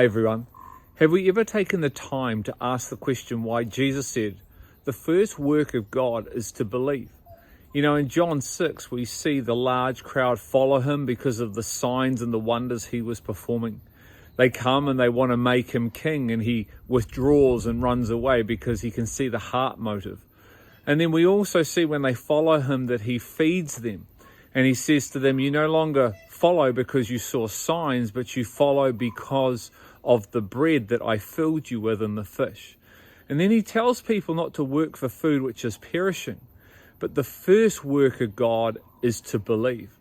Hi everyone. Have we ever taken the time to ask the question why Jesus said the first work of God is to believe? You know, in John 6, we see the large crowd follow him because of the signs and the wonders he was performing. They come and they want to make him king, and he withdraws and runs away because he can see the heart motive. And then we also see when they follow him that he feeds them. And he says to them, you no longer follow because you saw signs, but you follow because of the bread that I filled you with and the fish. And then he tells people not to work for food which is perishing, but the first work of God is to believe.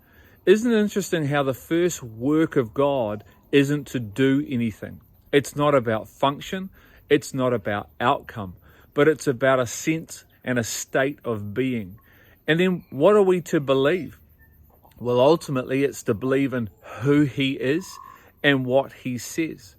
Isn't it interesting how the first work of God isn't to do anything? It's not about function, it's not about outcome, but it's about a sense and a state of being. And then what are we to believe? Well, ultimately, it's to believe in who he is and what he says.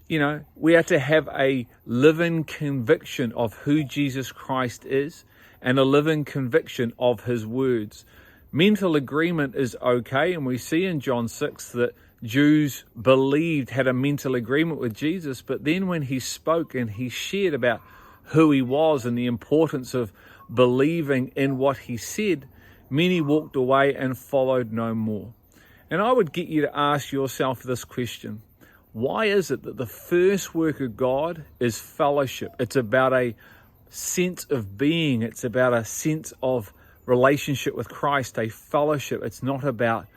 You know, we are to have a living conviction of who Jesus Christ is and a living conviction of his words. Mental agreement is okay, and we see in John 6 that Jews believed, had a mental agreement with Jesus, but then when he spoke and he shared about who he was and the importance of believing in what he said, many walked away and followed no more. And I would get you to ask yourself this question. Why is it that the first work of God is fellowship? It's about a sense of being. It's about a sense of relationship with Christ, a fellowship. It's not about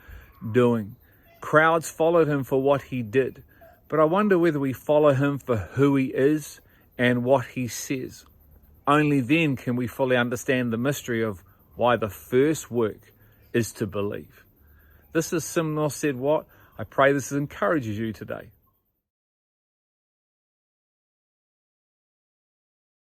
doing. Crowds followed him for what he did. But I wonder whether we follow him for who he is and what he says. Only then can we fully understand the mystery of why the first work is to believe. This is Simnor said what? I pray this encourages you today.